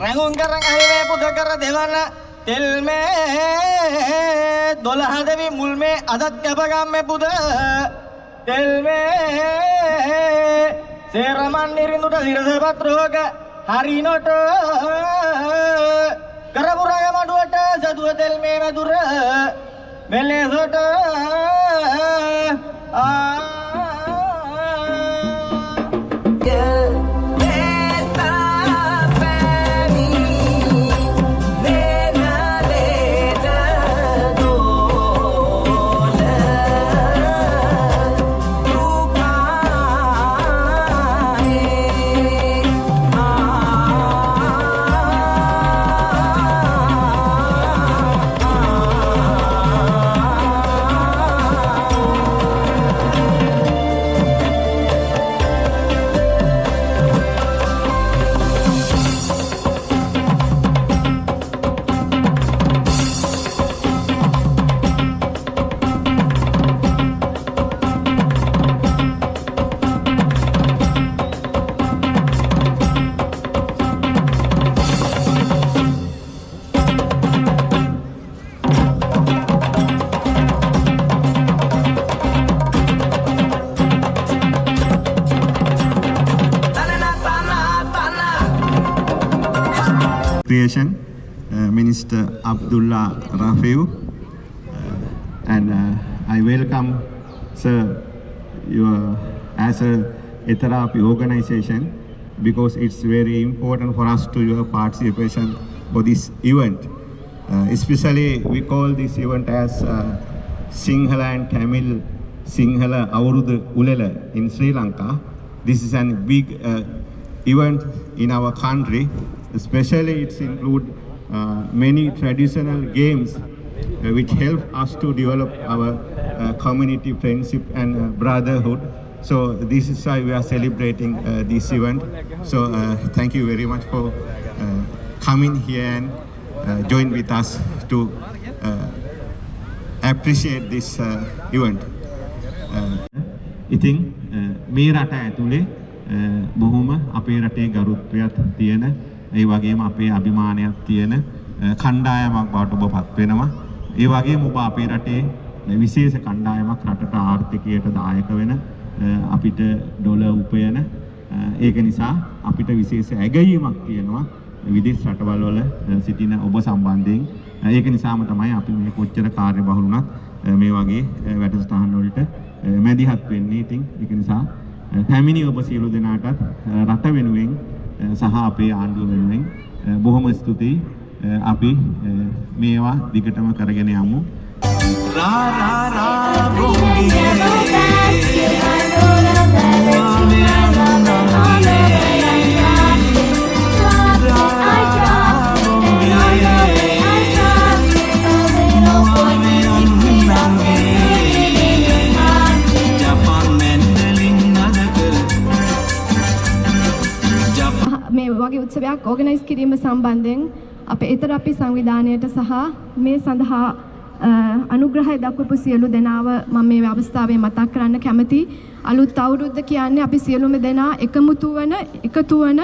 රැඟුම් කරන් අහිමේ පුද කර දෙවන තෙල් මේ 12 දෙවි මුල් මේ අදත් කැපගම්මේ පුද තෙල් මේ සේරමන් නිරිඳුට සිරසපත් රෝග හරිනොට කරපුරග මඩුවට සදුව තෙල් මේ වැදුර මෙලෙසට Creation, Minister Abdullah Rafiu, and I welcome, sir, as a therapy organization, because it's very important for us to your participation for this event. Especially we call this event as Sinhala and Tamil Sinhala Avurudha Ulela in Sri Lanka. This is a big event in our country. Especially it's include many traditional games which help us to develop our community friendship and brotherhood. So this is why we are celebrating this event. So thank you very much for coming here and join with us to appreciate this event. ඉතින් මේ රට ඇතුලේ බොහොම අපේ රටේ ගරුත්වයක් තියෙන ඒ වගේම අපේ අභිමානයක් තියෙන කණ්ඩායමක් බවට ඔබ පත් වෙනවා. ඒ වගේම ඔබ අපේ රටේ විශේෂ කණ්ඩායමක් රටට ආර්ථිකයට දායක වෙන අපිට ඩොලර් උපයන ඒක නිසා අපිට විශේෂ ඇගයීමක් තියෙනවා විදේශ රටවල් වල සිටින ඔබ සම්බන්ධයෙන්. ඒක නිසාම තමයි අපි මේ කොච්චර කාර්යබහුල වුණත් මේ වගේ වැඩසටහන් වලට මැදිහත් වෙන්නේ. ඉතින් ඒක නිසා පැමිණි ඔබ සියලු දෙනාටත් රට වෙනුවෙන් සහ අපේ ආණ්ඩුව වෙනුවෙන් බොහොම ස්තුතියි. අපි මේවා දිගටම කරගෙන යමු. මේ වගේ උත්සවයක් ඕගනයිස් කිරීම සම්බන්ධයෙන් අපේ තෙරපි සංවිධානයට සහ මේ සඳහා අනුග්‍රහය දක්වපු සියලු දෙනාව මම මේ අවස්ථාවේ මතක් කරන්න කැමතියි. අලුත් අවුරුද්ද කියන්නේ අපි සියලුම දෙනා එකතු වන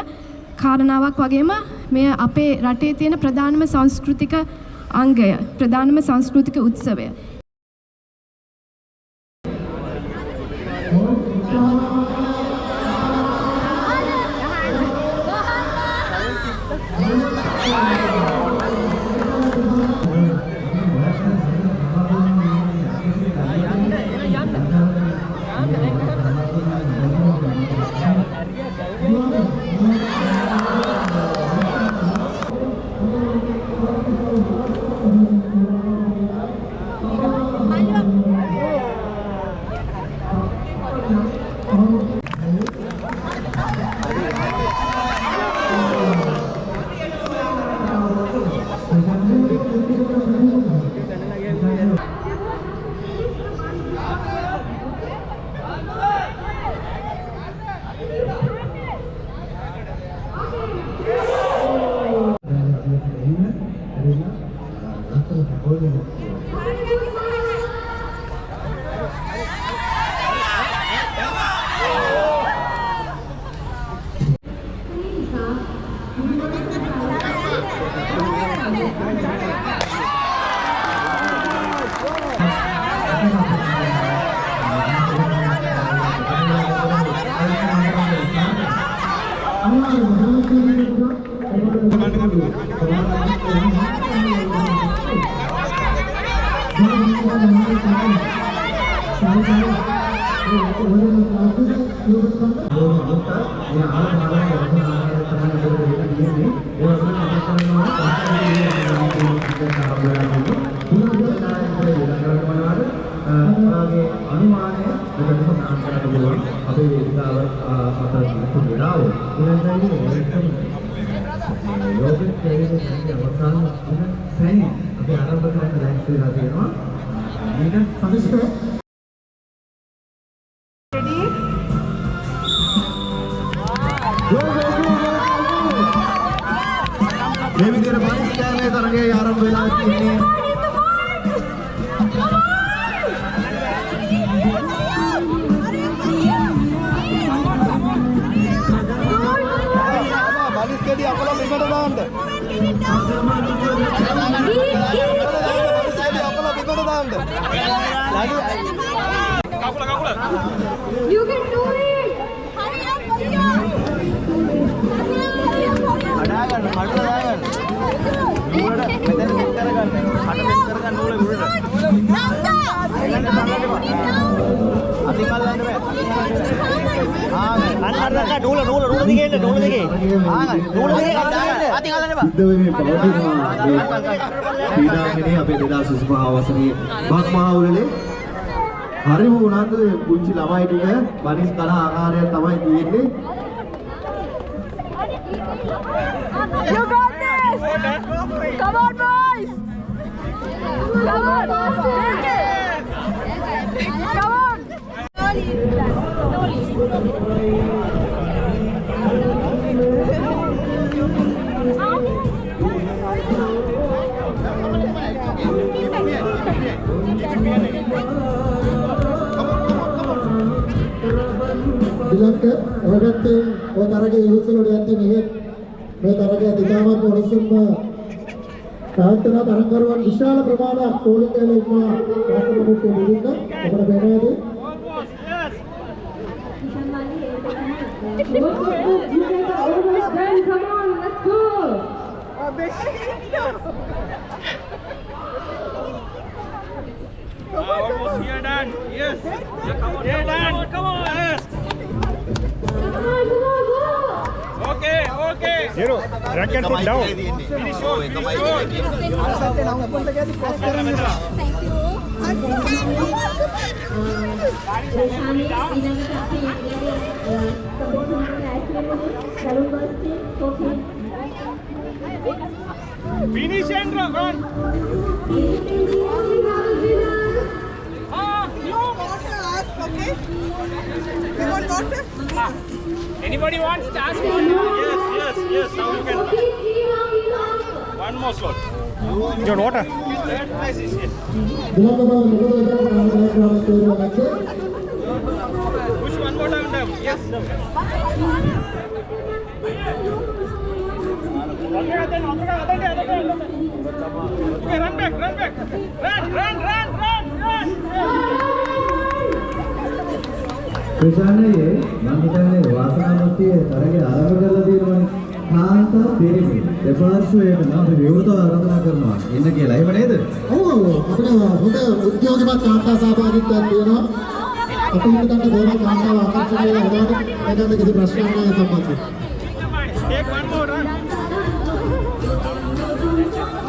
කාරණාවක් වගේම මේ අපේ රටේ තියෙන ප්‍රධානම සංස්කෘතික අංගය, ප්‍රධානම සංස්කෘතික උත්සවය. Oh. මේ විදිහට පරිස්කාරයේ තරගයේ ආරම්භ වෙලා ඉන්නේ බලිස්කඩි අපල මෙකට දාන්න You can do it! Hurry up, hurry up! හරිම උනන්ද පුංචි ළමයි ටික බනිස් කන ආකාරයක් තමයි තියෙන්නේ. You got this! Come on, boys! Come on, take it! Come on! දිලක්ක ඔයගත්තේ ඔය තරගේ ඉහුසලට යන්නේ මෙහෙත් මේ තරගය දිගාමත් මොනසුම්ම ප්‍රාර්ථනා තරංගරුවන් විශාල ප්‍රමාණයක් පොලිකල ඉන්නවා රාष्ट्रපති දෙවිඳ අපිට බැනෑද Come on, let's go! Almost here done. Yes. Here done. Come on. Yes. Okay. Okay. Zero. Racket put down. Finish short. Finish short. Finish and run. Anybody wants to ask one? Yes. Now you can. One more slot. Your water. Third place is here. Push one more time down. Yes. Okay, run back. Run. ප්‍රශානයේ මම හිතන්නේ වාසනාවන්තියේ තරගේ ආරම්භ කරලා තියෙනවනේ. කාන්තා දෙරිමි දෙපාර්ශ්වයටම අපි විවෘතව ආරාධනා කරනවා. ඉන්න කියලා. එහෙම නේද? ඔව් අපිට හොඳ උද්‍යෝගිමත් කාන්තා සහභාගීත්වයක් තියෙනවා. අපි හිතන්නේ බොහොම කාන්තාව ආකර්ෂණය වෙනවා. ඒකත් කිසි ප්‍රශ්නයක් නැහැ සම්බන්ධව. Take one more run.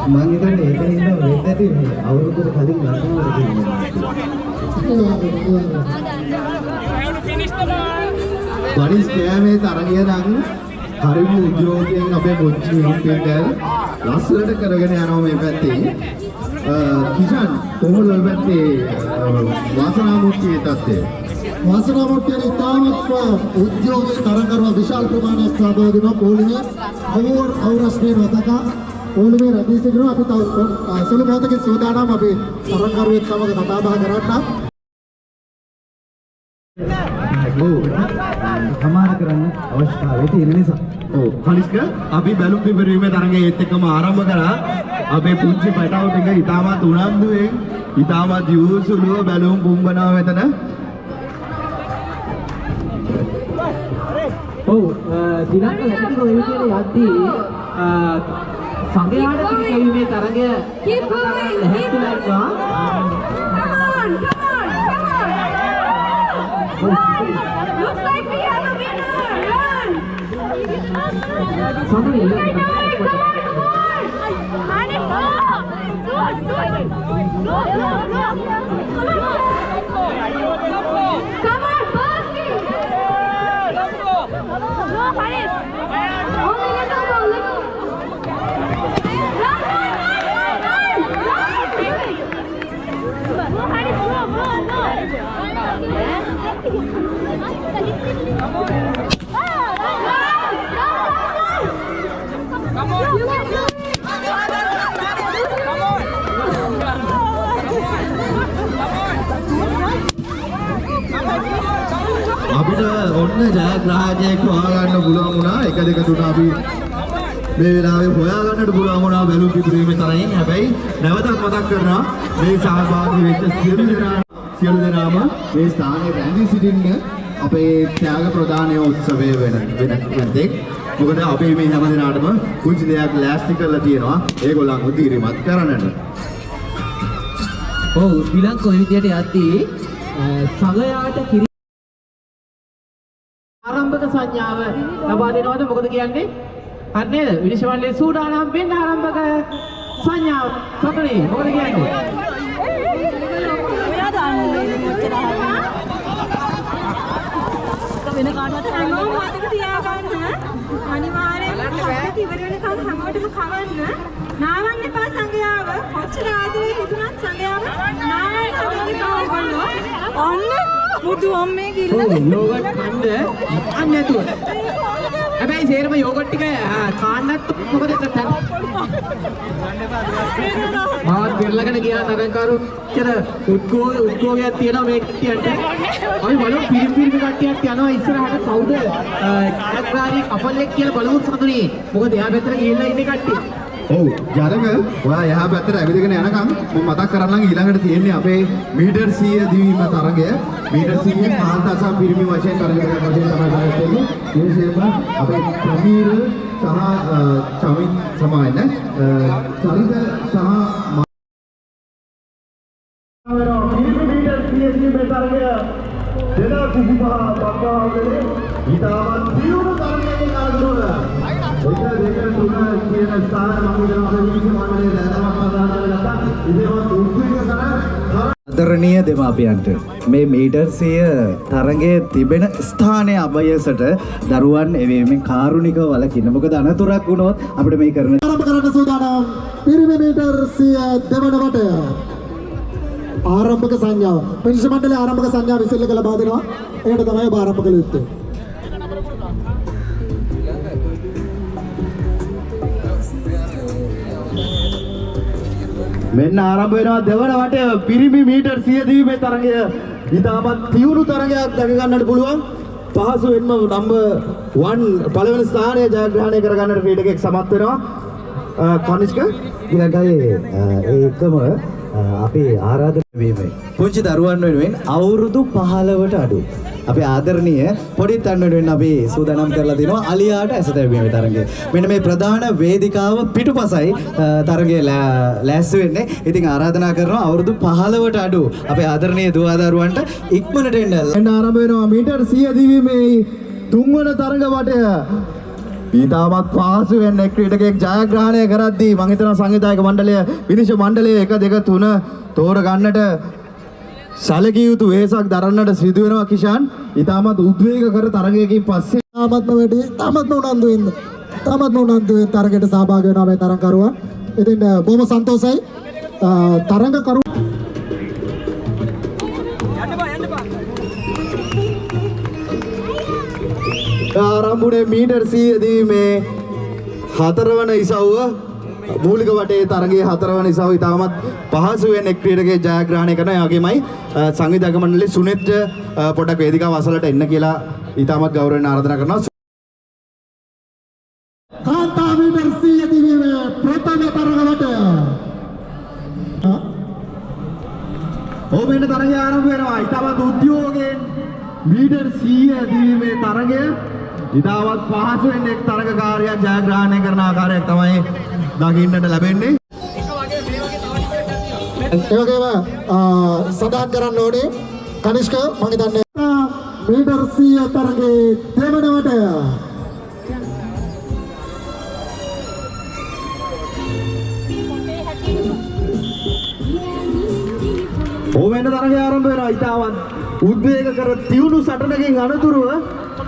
මම හිතන්නේ ඒකේ ඉන්න වෙන්නේ නැති මේ අවුරුද්දට කලින් ලංකාවට තියෙනවා. You have to finish the ball. බනිස් කෑමේ තරගය නම් හරිම උද්‍යෝගයෙන් අපේ පොච්චි හිටෙන් ලස්සනට කරගෙන යනවා මේ පැත්තේ. කිෂන් කොහොමද ඔය පැත්තේ වාසනාමුක්තියේ තත්ත්වය? වාසනාවන්තියේ ඉතාමත් උද්‍යෝගී තරඟකරුවා විශාල ප්‍රමාණයක් සහභාගී වෙනවා. පොලිමේ අවරස්නේ නොතක පොලිමේ රැඳී සිටිනවා. අපි තව සුළු මොහොතකින් සූදානම් අපි තරඟකරුවෙක් සමග කතා බහ කරන්න. සමාන කරන්න අවශ්‍යතාවය තියෙන නිසා. ඔව් කනිෂ්ක අපි බැලුම් පිපරීමේ තරගයේ ඒත් එක්කම ආරම්භ කරා. අපේ පුංචි පැටව ටික ඉතාමත් උනන්දුවෙන් ඉතාමත් යොසුලුව බැලුම් පුම්බනවා මෙතන. ඔව් දිනක ලැබිට ඔය විදිහට යද්දී සංගයාට පිළිගැවීමේ තරගය Keep going! හැකියාවක් Come on! Looks like we have a winner. Run. Sanduni Come on. Honey, go. Good. Go. Come on, Bosky. Go, Haris. Only let go. Run. Go, Haris, go. අපිට ඔන්න ජයග්‍රාහකයෙක් හොයාගන්න පුළුවන් වුණා 1 2 3 අපි මේ වෙලාවේ හොයාගන්නට පුළුවන් වුණා බැලු පිටුරීමේ තරමින්. හැබැයි නැවතත් මතක් කරනවා මේ සහභාගී වෙච්ච සියලු දෙනාම මේ ස්ථානයේ රැඳී සිටින්න අපේ ත්‍යාග ප්‍රදානය උත්සවය වෙන දෙයක්. මොකද අපි මේ හැම දිනාටම කුංචි දෙයක් ලෑස්ති කරලා තියෙනවා ඒගොල්ලන්ව දීරිමත් කරන්නට. ඔව් ශ්‍රී ලංකාව විදියට යද්දී සංගයාට කිරි ආරම්භක සංඥාව ලබා දෙනවද මොකද කියන්නේ? හරි නේද? විනිශ්චය මණ්ඩලයේ සූදානම් වෙන්න ආරම්භක සංඥාව සතුනේ මොකද කියන්නේ? ඔයා දන්නේ මොකද වෙන කාටවත් හැමෝම මතක තියාගන්න අනිවාර්යෙන්ම අපිට ඉවර වෙනකන් හැමෝටම කවන්න නාවන්න එපා සංගයාව කොච්චර ආදරේ හිතුණත් සංගයාව නාවන්න ඕගොල්ලෝ ඔන්න මුදු අම්මේ ගිල්ල යෝගට් කන්න නැතුව හැබැයි සේරම යෝගට් ටික කාන්නත් මොකද මාත් පෙරලගෙන ගියා තරංකාරු චර උද්ගෝගයක් තියෙනවා මේ කට්ටියට අපි බලමු පිරිපිරි කට්ටියක් යනවා ඉස්සරහට කවුද කාර්යකාරී කපල්ලෙක් කියලා බලමු සතුනේ මොකද එයා පැත්තට ගිහිල්ලා ඉන්නේ කට්ටිය ඔව් ජරක ඔයා එහා පැත්තට ඇවිදගෙන යනකම් මම මතක් කරන්නම් ඊළඟට තියෙන්නේ අපේ මීටර් 100 දිවීම තරගය මීටර් 100 කාන්තා සහ පිරිමි වශයෙන් තරගයක් වශයෙන් තමයි කරන්නේ විශේෂයෙන්ම අපේ ප්‍රමීර සහ චමිත් සමායන චරිත සහ මීටර් 100 දිවීම තරගය 2025 පත්වාගෙන ඊටවත් දියුණු තරගයකින් ආරම්භ කියන ස්ථාන මම හිතනවා අපේ විනිශ්චය මණ්ඩලයේ දැනවත් ප්‍රදානය ගත්තා. ඉතින් උද්විග්න කරන ආදරණීය දෙමාපියන්ට මේ මීටර් 100 තරගයේ තිබෙන ස්ථානයේ අභයසට දරුවන් එවීමෙන් කාරුණිකව වළකින්න. මොකද අනතුරක් වුණොත් අපිට මේ කරන ආරම්භ කරන්න සූදානම් පිරිමි මීටර් 100 දෙවන වටය. ආරම්භක සංඥාව. විනිශ්චය මණ්ඩලයේ ආරම්භක සංඥාව විසල්ල කළ බා දෙනවා. ඒකට තමයි ඔබ ආරම්භ කළ යුත්තේ. මෙන්න ආරම්භ වෙනවා දෙවන වටය පිරිමි මීටර් 100 දිවීමේ තරගය. ඉතාමත් තියුණු තරගයක් දැක ගන්නට පුළුවන්. පහසුවෙන්ම නම්බර් 1 පළවෙනි ස්ථානය ජයග්‍රහණය කර ගන්නට ක්‍රීඩකෙක් සමත් වෙනවා. කනිෂ්ක ඊළඟයි ඒකම අපේ ආරාධනා වීමයි. පුංචි දරුවන් වෙනුවෙන් අවුරුදු 15ට අඩු අපේ ආදරණීය පොඩි තරුණ වෙනුවෙන් අපි සූදානම් කරලා තිනවා අලියාට ඇස තැබීමේ තරගය. මෙන්න මේ ප්‍රධාන වේදිකාව පිටුපසයි තරගය ලෑස්ති වෙන්නේ. ඉතින් ආරාධනා කරනවා අවුරුදු 15ට අඩු අපේ ආදරණීය දුවා දරුවන්ට ඉක්මනට එන්න. එන්න ආරම්භ වෙනවා මීටර් 100 දිවීමේ තුන්වන තරග වටය. ඊටමත් පහසුවෙන් එක් ක්‍රීඩකයෙක් ජයග්‍රහණය කරද්දී මම හිතනවා සංවිධායක මණ්ඩලය විනිශ්චය මණ්ඩලය 1 2 3 තෝර ගන්නට සැලකිය යුතු වෙහසක් දරන්නට සිදු වෙනවා කිෂාන්. ඊටමත් උද්වේග කර තරගයකින් පස්සේ තාමත්ම උනන්දුවෙන් තරගයට සහභාගී වෙනවා මේ තරගකරුවන්. ඉතින් බොහොම සන්තෝෂයි තරගකරු ආරම්භුනේ මීටර් 100 දීමේ හතරවන ඉසව්ව මූලික වටේ තරගයේ හතරවන ඉසව්ව ඉතාමත් පහසුවෙන් එක් ක්‍රීඩකයෙක් ජයග්‍රහණය කරනවා. ඒ වගේමයි සංවිධායක මණ්ඩලයේ සුනෙත් පොඩක් වේදිකාව අසලට එන්න කියලා ඉතාමත් ගෞරවයෙන් ආරාධනා කරනවා. කාන්තා මීටර් 100 දිවීමේ ප්‍රථම තරග වටය. ඔබ වෙන තරගය ආරම්භ වෙනවා. ඉතාමත් උද්‍යෝගයෙන් මීටර් 100 දිවීමේ තරගය ඉතාමත් පහසුවෙන් එක් තරගකාරයෙක් ජයග්‍රහණය කරන ආකාරයක් තමයි දකින්නට ලැබෙන්නේ. ඒ වගේම සඳහන් කරන්න ඕනේ කනිෂ්ක මම හිතන්නේ මීටර් 100 තරඟේ දෙවන වටය. ඕවෙන්න තරඟය ආරම්භ වෙනවා. ඉතාමත් උද්වේගකර තියුණු සටනකින් අනතුරුව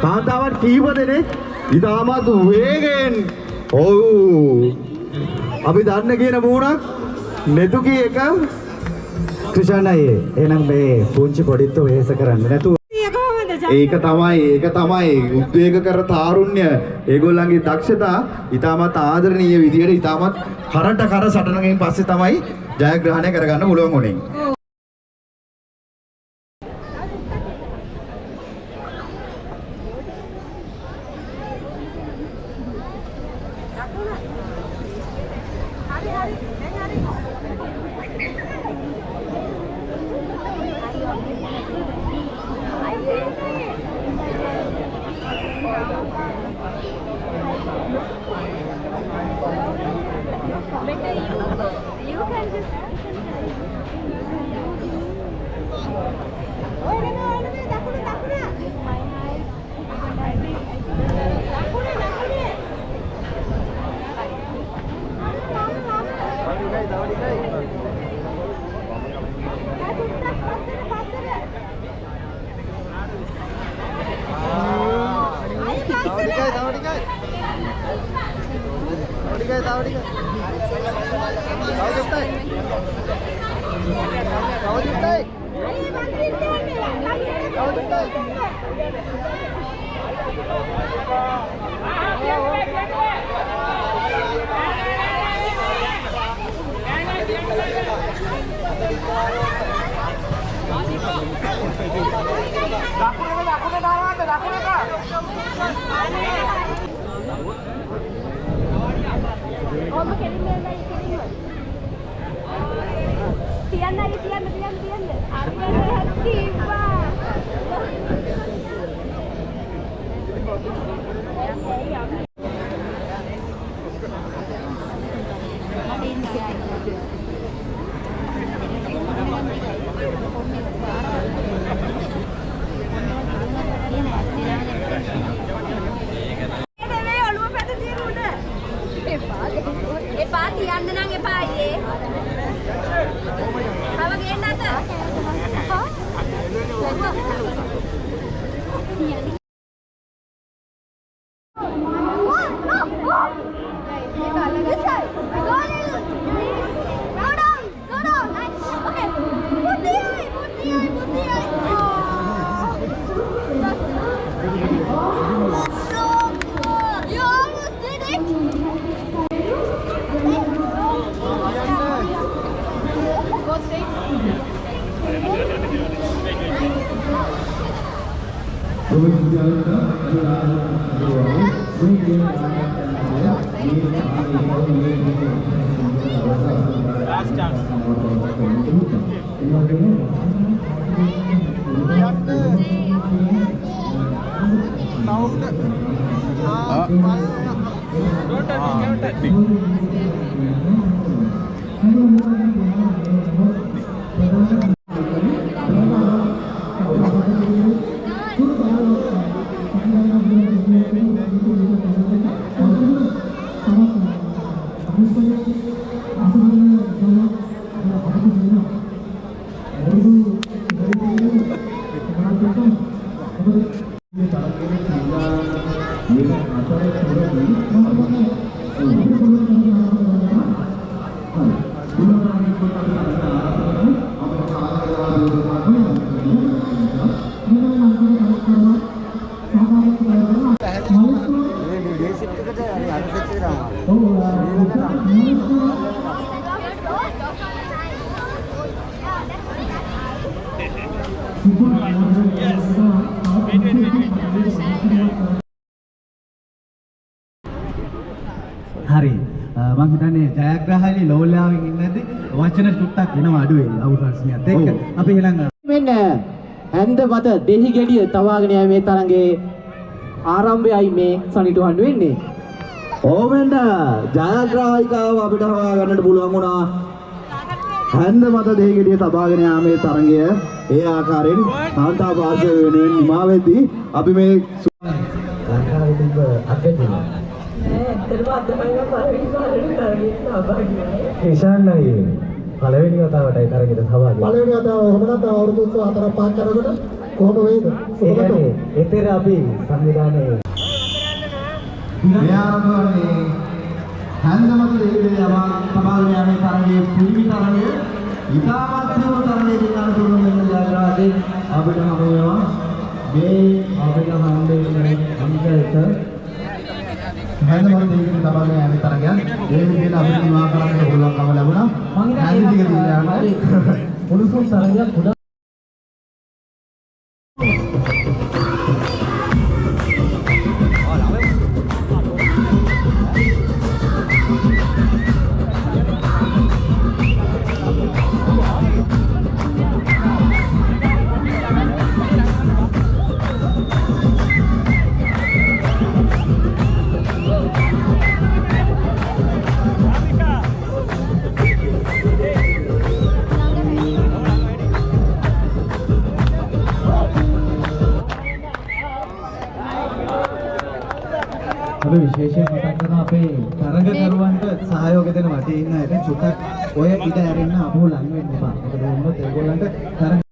කාන්තාවන් කීප දෙනෙක් ඉතාමත් වේගයෙන් අපි දන්න කියන මූණක් නෙතුකී එක ක්‍රිෂාණයි එහෙනම් මේ පුංචි පොඩිත්තු වෙහෙස කරන්නේ නැතුව ඒක තමයි උද්වේගකර තාරුණ්‍ය ඒගොල්ලන්ගේ දක්ෂතා ඉතාමත් ආදරණීය විදියට ඉතාමත් කරට කර සටනකින් පස්සේ තමයි ජයග්‍රහණය කරගන්න පුළුවන් වුණේ. හරි මම හිතන්නේ ජයග්‍රහණි ලෝලාවෙන් ඉන්නදී වචන චුට්ටක් එනවා අඩුවේ අවුරුද්දක් එක්ක අපි ඊළඟ මෙන්න ඇඳ මත දෙහි ගෙඩිය තවාගෙන යයි මේ තරඟේ ආරම්භයයි මේ සනිටුහඬ වෙන්නේ. ඕවෙන්න ජයග්‍රාහිකාව අපිට හොයා ගන්නට පුළුවන් වුණා. හැන්ද මත දෙහිගෙඩිය තබාගෙන යාමේ තරඟය ඒ ආකාරයෙන් කාන්තා පාර්ශවය වෙනුවෙන් නිමා වෙද්දී අපි මේ ලංකාවේ තිබ්බ අත්දැකීම ඉෂාන්නයි පළවෙනි වතාවටයි තරගෙට සහභාගී පළවෙනි වතාව එහෙම නැත්නම් අවුරුදු 4 5 කරනකොට කොහොම වේද? ඒ කියන්නේ එතෙර අපි සංවිධානයේ මේ ආරම්භවන්නේ හැන්දමත දෙවියන් යවා තබාගෙන යාමේ තරගයේ පිළිවි තරගය ඉතාමත් දියුණු තරගයේ දිනන තුරුම වෙන ජයග්‍රහයෙන් අපිට හමු වෙනවා මේ අපිට හම්බෙන්නේ අංක 1 හැන්දමත දෙවියන් තබාගෙන යාමේ තරගයන් ඒ විදිහට අපිට නිවා කරන්න පුළුවන්කම ලැබුණා හැන්ද ටික දීලා යනවා මුළුසුම් තරගයක් පුදා අපි විශේෂයෙන් මතක් කරනවා අපේ තරගකරුවන්ට සහයෝගය දෙන වටේ ඉන්න අයට චුට්ටක් ඔය ඉඩ ඇරෙන්න අපෝ ලඟ වෙන්න එපා. මොකද වුණොත් ඒගොල්ලන්ට තරග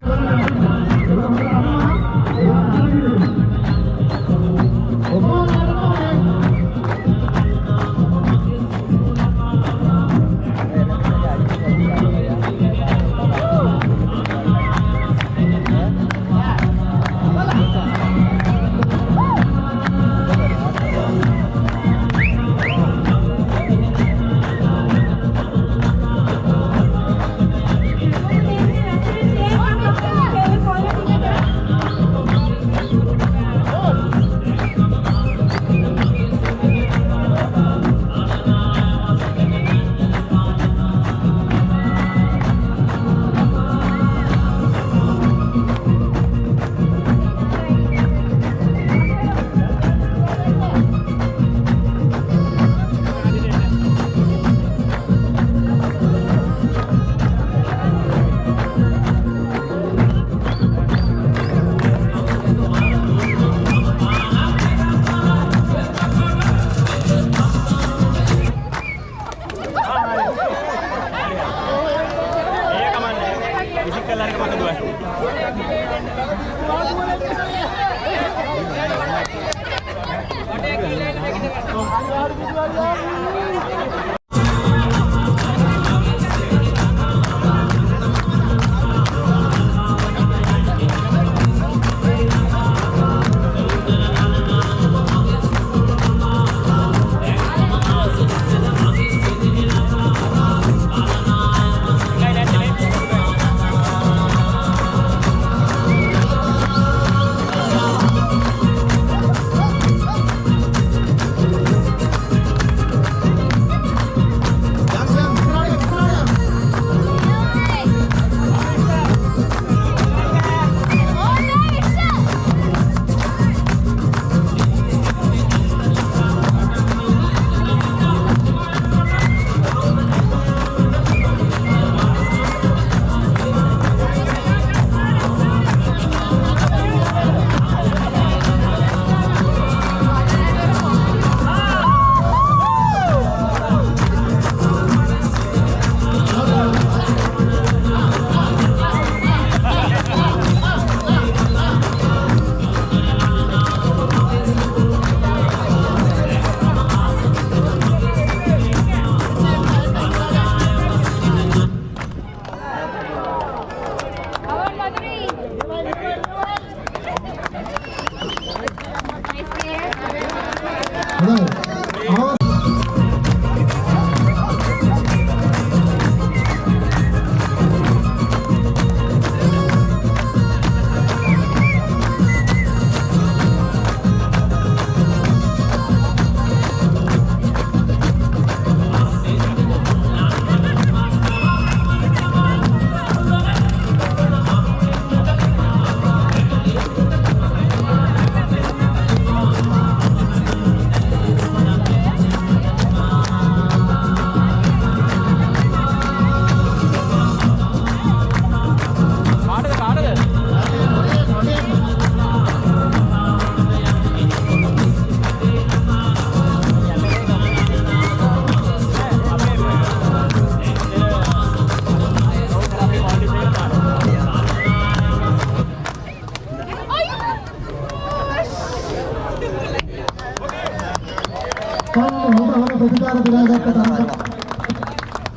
හොඳ ප්‍රතිකාර දිනාගත්ත තරඟ.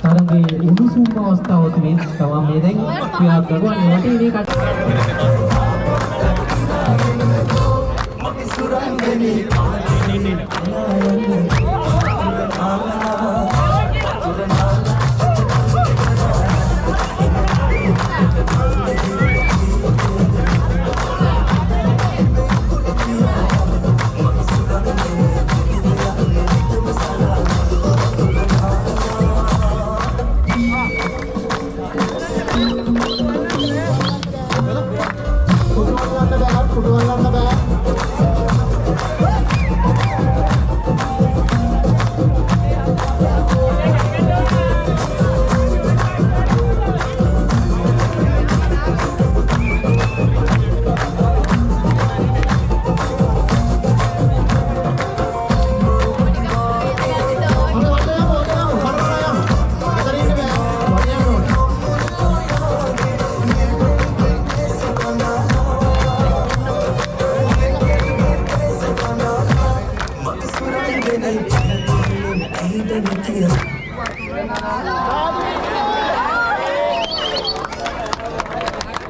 තරඟේ උණුසුම් අවස්ථාව තුනේ තමයි මේ දැන් ක්‍රියාත්මක වන්නේ. වටේ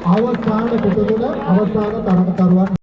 අවසාන කොටුල අවසාන තරඟකරුවන්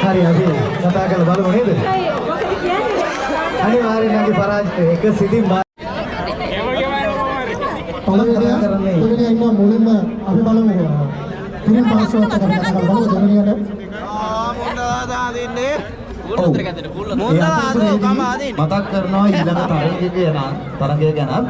හරි අපි කතා කරලා බලමු නේද? අනිවාර්යෙන් අපි පරාජය එක සිතින් පළවෙනියා ඉන්න මුලින්ම අපි බලමු. තුනින් පාස්වර්ඩ් එක ගන්න බලමු දෙවෙනියට. මතක් කරනවා ඊළඟ තරගය ගැන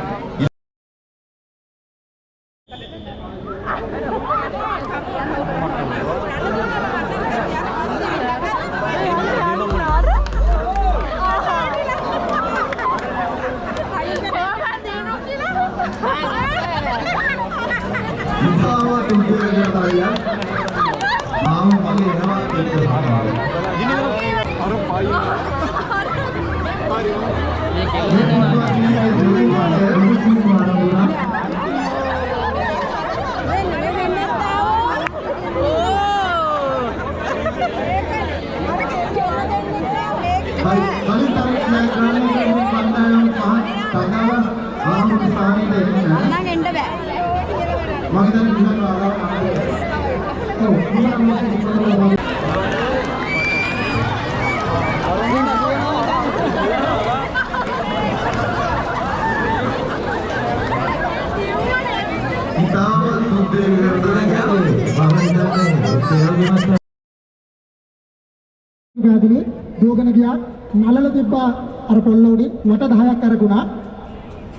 දුවගෙන ගියා නලල තිබ්බා අර පොල්ල උඩින් වට 10ක් අරගුණා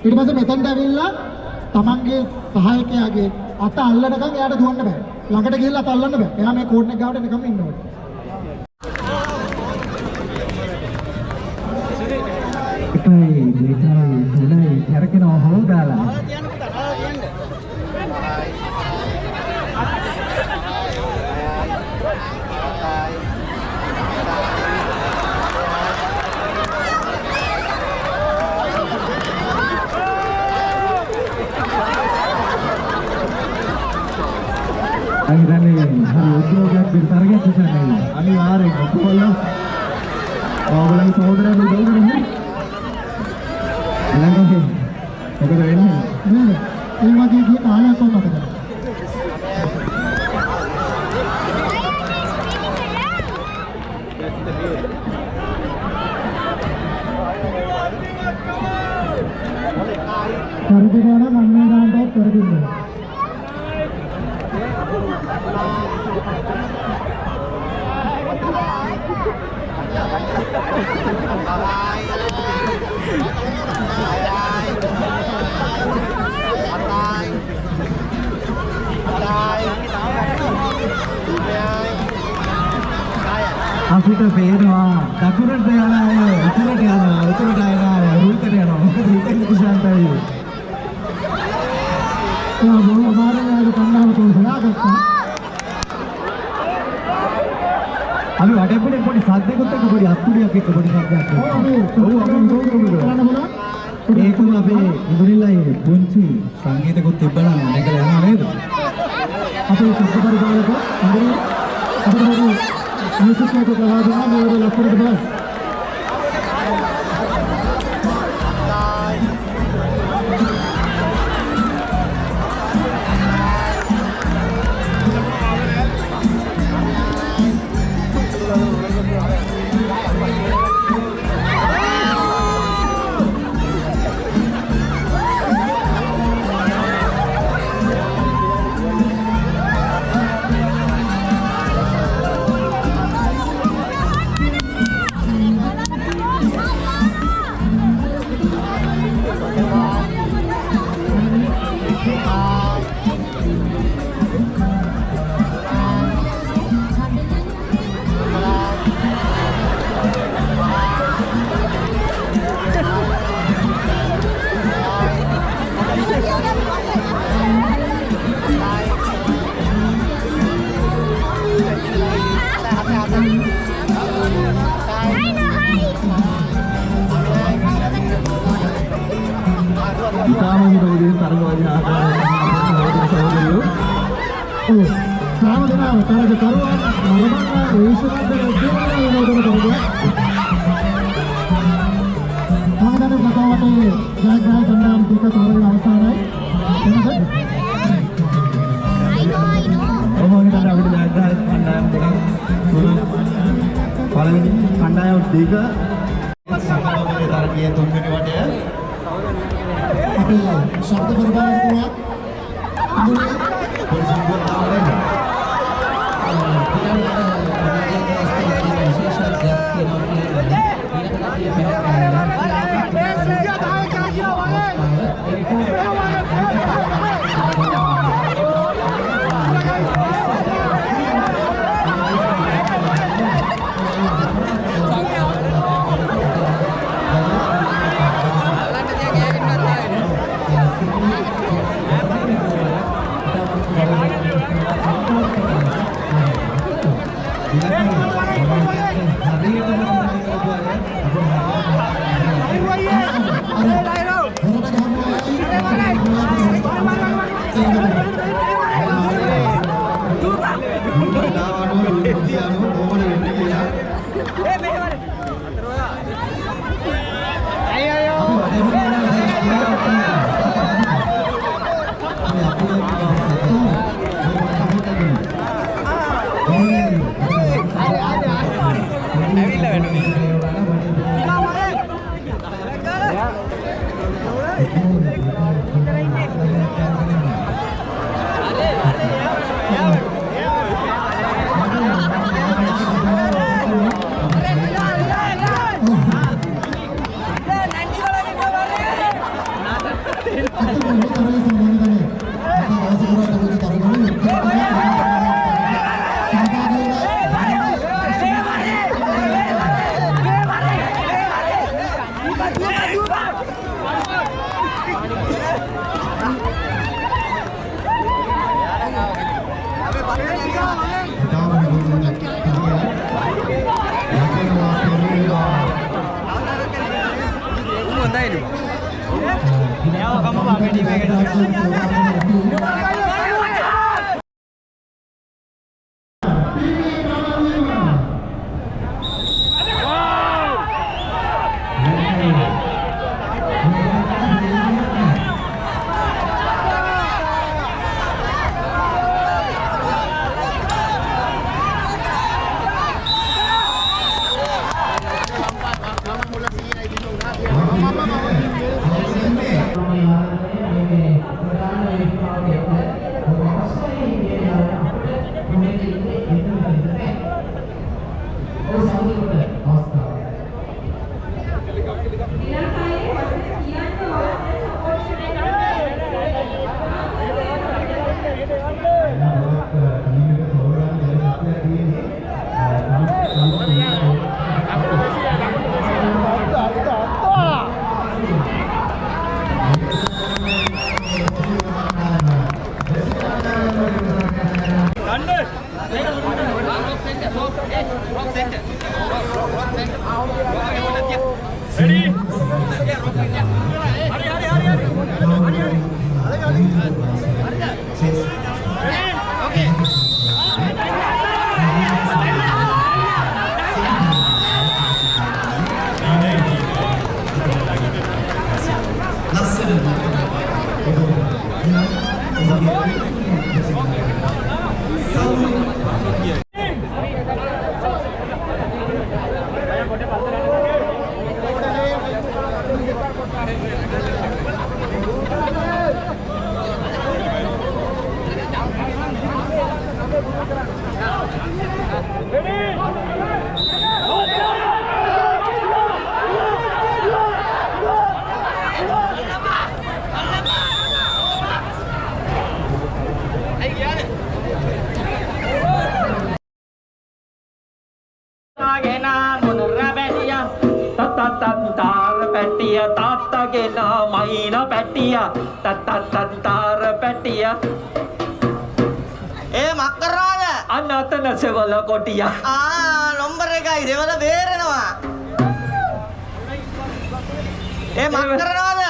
ඊට පස්සේ මෙතනට ඇවිල්ලා තමන්ගේ සහායකයාගේ අත අල්ලනකම් එයාට දුවන්න බෑ ළඟට ගිහිල්ලා අත අල්ලන්න බෑ එයා මේ කෝඩ් එක ගාවට නිකම්ම ඉන්න ඕනේ එකයි දෙකයි තුනයි කරකිනවා හොල්දාලා අනිවාර්යෙන් හරි උද්‍යෝගයක් විතරක් තියන්නේ අනිවාර්යෙන් ඔක්කොම ඔයගොල්ලන් සහෝදරයෝ දෙවන්නේ ළඟදී මොකද වෙන්නේ නේද ඒ වගේ ගිය කාලයක් කොහොමද කරදරන මන්නදාන්ට කරදින්න අපිට පේනවා දකුණට යන අය උතුරට යනවා උතුරට යන අය රුල්කට යනවා මොකද හිතෙන් කුසාන්තයි ඒ මොන මාරේ කන්නාව තෝරගත්තා අපි වඩේපුඩේ පොඩි සද්දයකට පොඩි අත්තුඩියක් එක්ක පොඩි සද්දයක් ඔව් අපි තෝරගමු ඒකම අපේ ඉදිරියලයි පුංචි සංගීතකුත් තිබ්බනම් මේක යනවා නේද? අපේ ශබ්ද පරිපාලක ඉදිරි අපේ මියුසික් එක ලබා දුන්නා මේ වල ලස්සනට බලන්න. සාමදනාව තරග කරුවන් මරබන්නා ඒශවද්ද රජුගේ නෝදන කරගියා. ආගමන කතාවතේ ජයග්‍රහණ සම්මාන දෙක තවරන අවසానයි. ඔහොමද අපිට ජයග්‍රහණ කණ්ඩායම් දෙකක් තුන පළවෙනි කණ්ඩායම දෙක සමගමනේ තරගයේ තුන්වෙනි වටය අපි ශබ්ද පරිපාලකතුමා Terima kasih. තාත්තගෙන මයින පැටිය තත්තත්තන්තාර පැටිය ඒ මක් කරනවද? අන්න අතන සෙවල කොටිය නම්බර 1යි සෙවල බේරෙනවා. ඒ මක් කරනවද?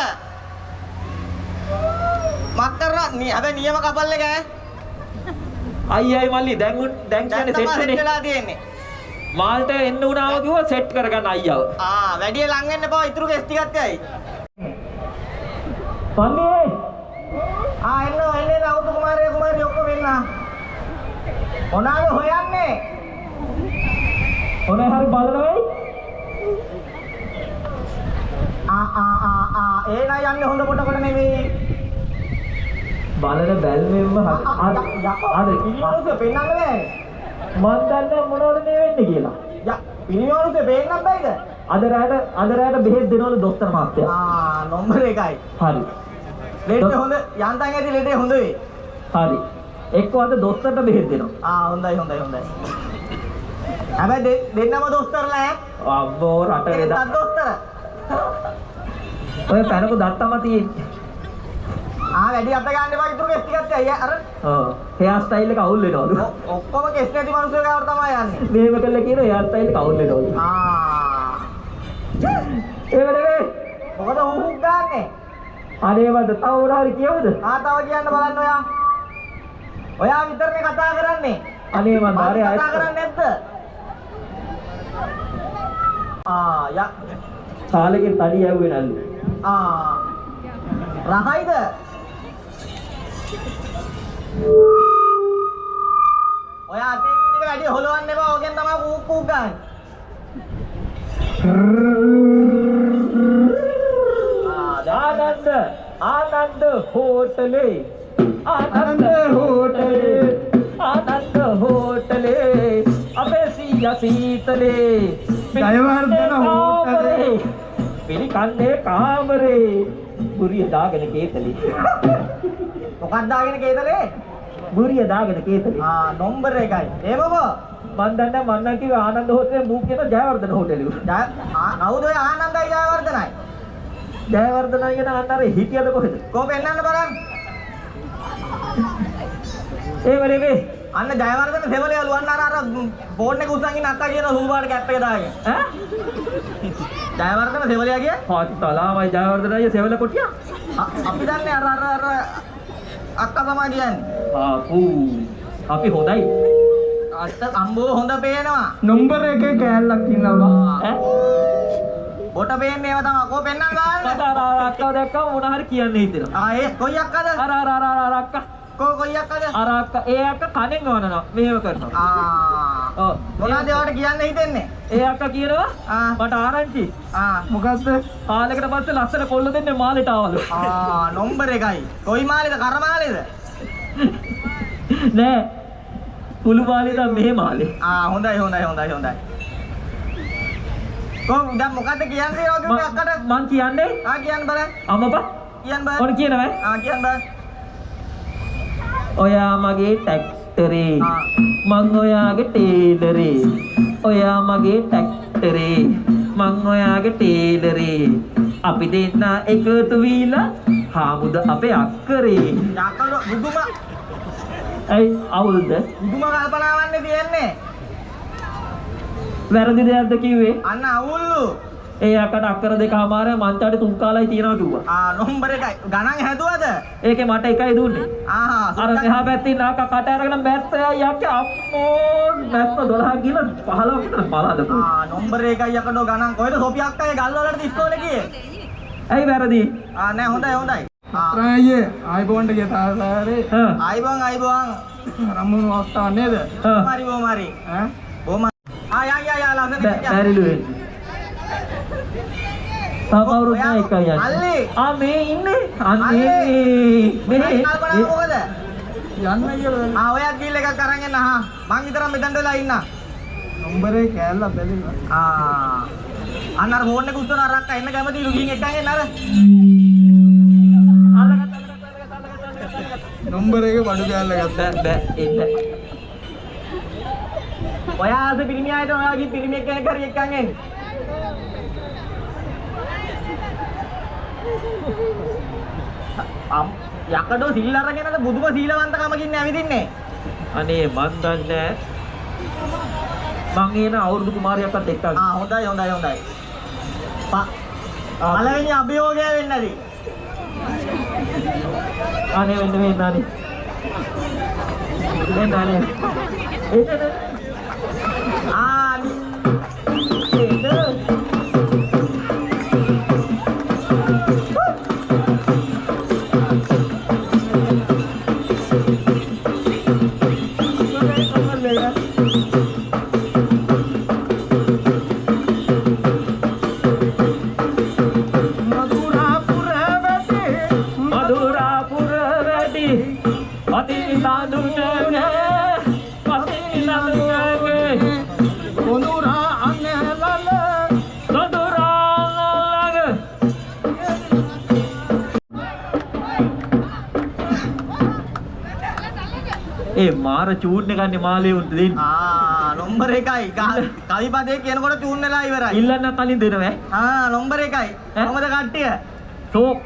මක් කරනවා හැබැයි නියම කපල් එක අයියයි මල්ලි දැන් කියන්නේ සෙට් තමයි වෙලා තියෙන්නේ. මාල්ට එන්න උනාම කිව්වා සෙට් කරගන්න අයියව. වැඩි ලං වෙන්න එපා ඉතුරු කෙස් ටිකක් ඇයි. මල්ලි එන්න රවුතු කුමාරය කුමාරි ඔක්කොම එන්න. මොනවාද හොයන්නේ? ඔනේ හරි බලනවයි. ඒ නයි යන්නේ හොඳ පොටකට නෙමෙයි. බලන බැල්මෙන්ම අද පිළිවෙලට පෙන්නන්න බෑ. මන් දන්නේ මොනවද මේ වෙන්නේ කියලා. පිළිවෙලට පෙන්නන්න බෑද? අද රාට බෙහෙත් දෙනවලු දොස්තර මහත්තයා. නම්බර 1යි. හරි. ලේට් හොඳ යන්තම් ඇති ලේට් හොඳ වෙයි. හරි. එක්ක අද දොස්තරට බෙහෙත් දෙනවා. හොඳයි. හැබැයි දෙන්නම දොස්තරලා ඈ. අම්බෝ රට වේදා. ඒකත් දොස්තර. ඔය පැනක දත්තම තියෙන්නේ. වැඩි අත ගන්න එපා ඉතුරු කෙස් ටිකක් ඇයි අර. හෙයාර් ස්ටයිල් එක අවුල් වෙනවලු. ඔක්කොම කෙස් නැති මිනිස්සු ගාවට තමයි යන්නේ. මේව කළා කියන හෙයාර් ස්ටයිල් එක අවුල් වෙනවලු. ඒ වැඩේ මොකද උහුක් ගන්නෙ? අනේ වද තව උනා හරි කියවද? තව කියන්න බලන්න ඔයා. ඔයා විතරනේ කතා කරන්නේ. අනේ මන් දාරේ ආයෙත් කතා කරන්නේ නැද්ද? යා සාලෙකින් තඩි යවුවේ නැල්ලු. රහයිද? ඔයා අතේ කිනක වැඩි හොලවන්න එපා. ඕකෙන් තමයි කූක් ගන්න. ආනන්ද හෝටලේ අපේ සීයා සීතලේ ජයවර්ධන හෝටලේ පිළිකන්නේ කාමරේ බුරිය දාගෙන කේතලේ මොකක්ද දාගෙන කේතලේ? බුරිය දාගෙන කේතලේ නම්බර 1යි. ඒ මොකෝ? මන් දන්නේ මන්න කිව්ව ආනන්ද හෝටලේ මූ කියන ජයවර්ධන හෝටලේ. කවුද ඔය ආනන්දයි ජයවර්ධනයි? ජයවර්ධනයි කියන අnder හිටියද කොහෙද? කො පෙන්නන්න බලන්න. ඒ වලේ අන්න ජයවර්ධන සෙවලේ ලුවන්න අර බෝඩ් එක උස්සන් ඉන්න අක්කා කියන සුළු පාට කැප් එක දාගෙන. ජයවර්ධන සෙවලයා කිය? තලාමයි ජයවර්ධනයි සෙවල කොටියා. අපි දන්නේ අර අක්කා තමයි කියන්නේ. අපි හොඳයි. අම්බෝ හොඳ පේනවා. නම්බර 1 කෑල්ලක් ඉන්නවා. කොට පේන්නේ ඒවා තමයි. කො පෙන්නන්න ගන්න. අර අක්කව දැක්කම මොන හරි කියන්න හිතෙනවා. ඒ කොයි අක්කද? අර අක්කා. කොයි අක්කද? අර අක්කා ඒ අක්කා කණෙන් වනනවා. මේව කරනවා. මොනවද ඒවට කියන්න හිතෙන්නේ? ඒ අක්කා කියනවා මට ආරංචි. මොකද්ද? කාලෙකට පස්සේ ලස්සන කොල්ල දෙන්නේ මාළේට ආවලු. නම්බර 1යි. කොයි මාළේද? කර මාළේද? නෑ. කුළු මාළේද මෙහෙ මාළේ. හොඳයි. කොහොම දැන් මොකද්ද කියන්නේ ඔය අක්කට? මං කියන්නේ කියන්න බලන්න. අම්මපා කියන්න බලන්න. ඔන්න කියනවා. කියන්න බලන්න. ඔයා මගේ ට්‍රැක්ටරේ මං ඔයාගේ ටේලරේ ඔයා මගේ ට්‍රැක්ටරේ මං ඔයාගේ ටේලරේ අපි දෙන්න එකතු වීලා හාමුද අපේ අක්කරේ යකඩ බුදුම ඇයි අවුල්ද බුදුම කල්පනාවන්නේ තියෙන්නේ වැරදි දෙයක්ද කිව්වේ අන්න අවුල්ලු ඒ අකට අක්කර දෙකමාර මංචාටි 3 කාලයි තියනවා කිව්වා. නම්බර 1යි. ගණන් හැදුවද? ඒකේ මට එකයි දුන්නේ. අර මෙහා පැත්තේ නාක කට අරගෙන බැස්ස යක්ක අම්මෝ බැස්ස 12 ගිහලා 15 විතර බලන්න. නම්බර 1යි යකඩෝ ගණන් කොහෙද සොපි අක්කගේ ගල් වලට ඉස්කෝලේ ගියේ? ඇයි වැරදි? නෑ හොඳයි හොඳයි. රායේ ආයිබෝන්ට ගිය තාරේ ආයිබෝන් රම්මුණු අවස්ථාවක් නේද? මාරි ඈ බොම යා ලස්සන බැරිලුවේ කවුරුත් නැහැ එකයි යන්නේ. අල්ලේ මේ ඉන්නේ අන්නේ කල්පනා මොකද? යන්න කියලා ඔයා ගිල් එකක් අරන් එන්න මං විතරක් මෙතනට වෙලා ඉන්න. නම්බරේ කෑල්ලා බැලිලා අන්න අර ෆෝන් එක උස්සන අරක්ක එන්න කැමතිලු ගින් එක්කන් එන්න අර නම්බර එක බඩු කෑල්ල ගත්තා බෑ එන්න ඔයා අද පිරිමි ආයත ඔයාගේ පිරිමි එක්ක කරි එක්කන් එන්න යකඩෝ සිල් අරගෙනද බුදුම සීලවන්තකමකින් ඇවිදින්නේ අනේ මන් දන්නේ මං එන අවුරුදු කුමාරයෙක්වත් එක්ක හොඳයි පළවෙනි අභියෝගය වෙන්නේ නැති අනේ වෙන්න නානේ එන්නනේ මාර චූන් එකන්නේ මාළේ උන්ට දෙන්න. නම්බර 1යි. කවි පදේ කියනකොට චූන් වෙලා ඉවරයි. ඉල්ලන්න කලින් දෙනවා නම්බර 1යි. කොහමද කට්ටිය? ෂෝක්.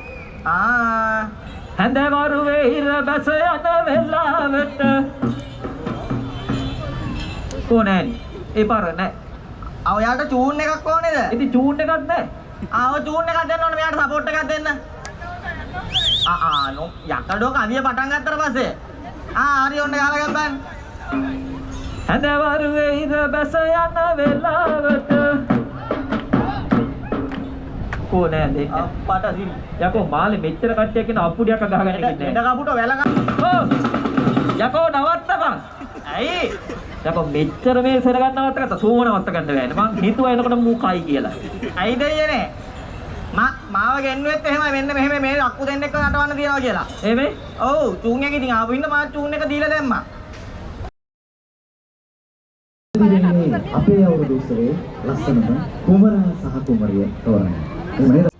හැන්දවරුවේ ඉර බැස යන වෙලාවට. කොහොනෑනි? ඒ පාර නෑ. ඔයාට චූන් එකක් ඕනේද? ඉතින් චූන් එකක් නෑ. ඔය චූන් එකක් දෙන්න ඕනේ. මෙයාට සපෝට් එකක් දෙන්න. යකඩෝ කවිය පටන් ගත්තට පස්සේ හරි ඔන්න ගාලා ගන්න. හැන්දවරුවේ ඉර බැස යන වෙලාවට කොහොනෑ දෙන්න. අප්පට සිරි. යකෝ මාළේ මෙච්චර කට්ටියක් ඉන්න අප්පුඩියක් ගහගෙන ඉන්නේ. එඩ කපුට වැල ගන්න. යකෝ නවත්තපන්. ඇයි? යකෝ මෙච්චර මේ සෙනගන්න නවත්තගත්තා. සෝම නවත්ත ගන්න බෑනේ. මං හිතුවා එනකොට මූ කයි කියලා. ඇයි දෙයියනේ? මාව ගෙන්නුවෙත් එහෙමයි මෙන්න මෙහෙම මේ අක්කු දෙන්නෙක්ව නටවන්න තියනවා කියලා. එහෙමයි? ඔව් චූන් එක ඉතින් ආපු ඉන්න මා චූන් එක දීලා දැම්මා. අපේ අවුරුදු උත්සවයේ ලස්සනම කුමරා සහ කුමරිය තෝරනවා. එහෙම නේද?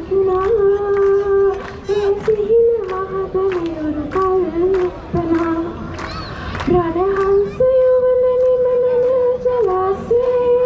දකිනා ඒ සිහින මහතනියුර කල්පනා රණහංස යවන නිමන ජලාසේ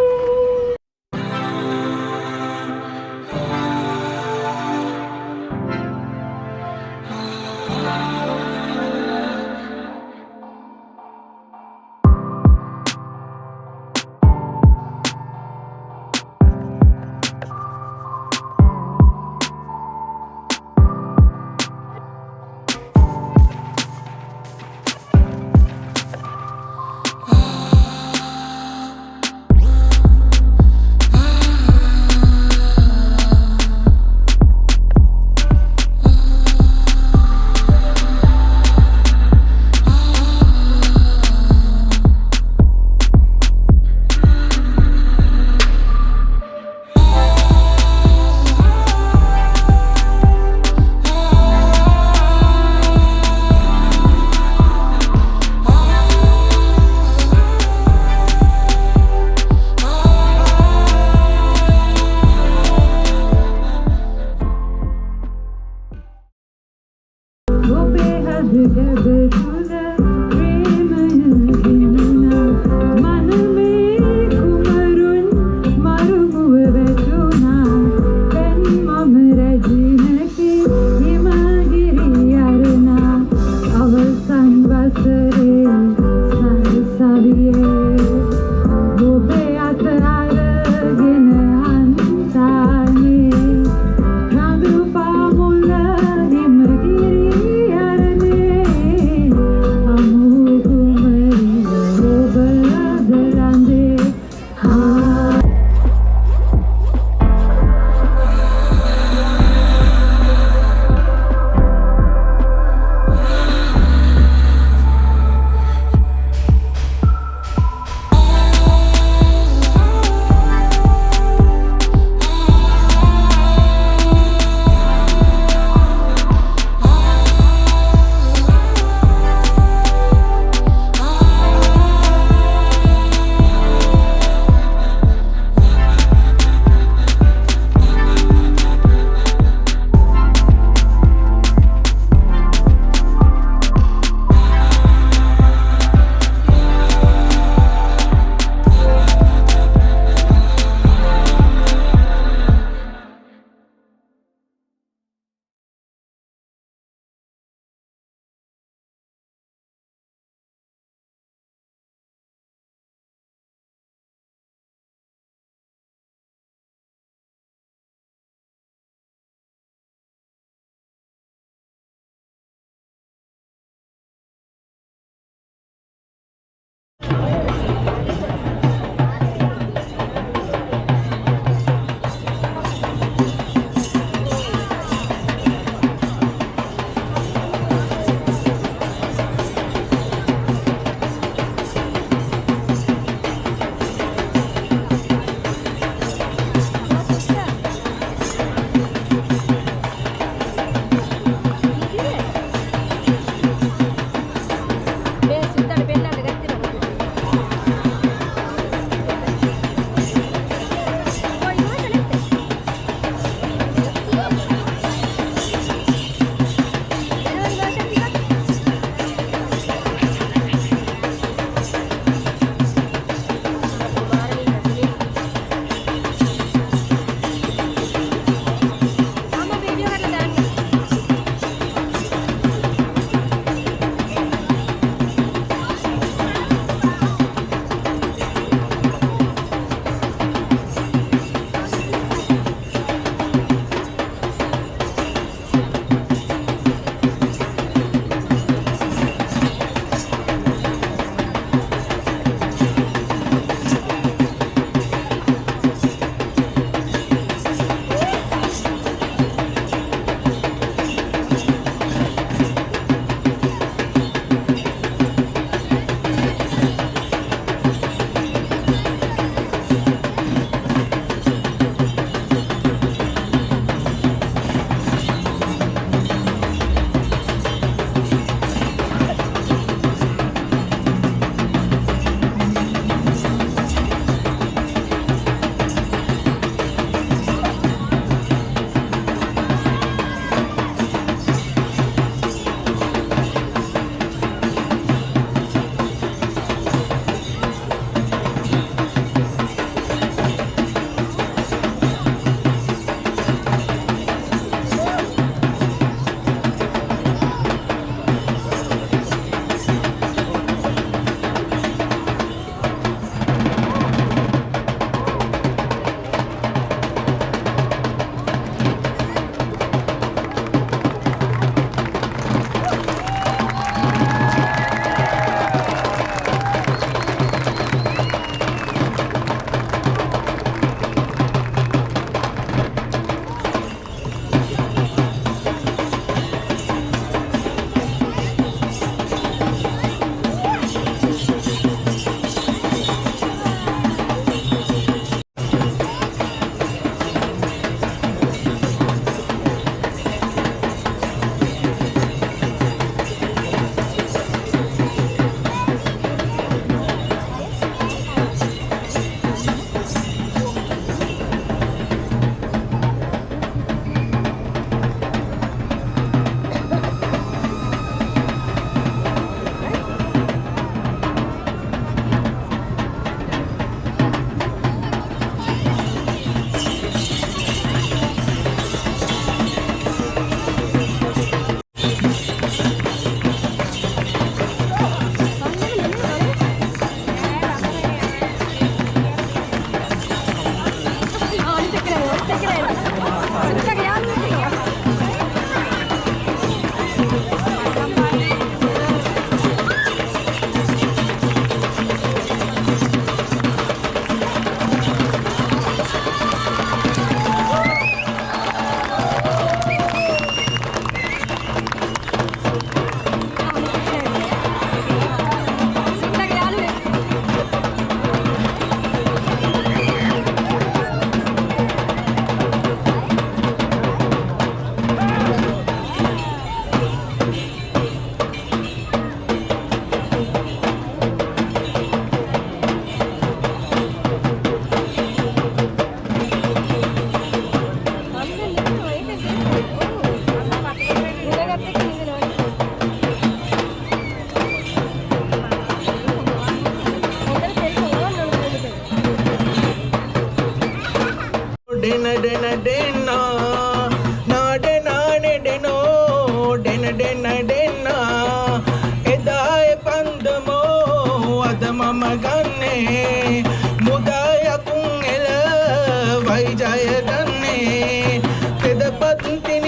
තින්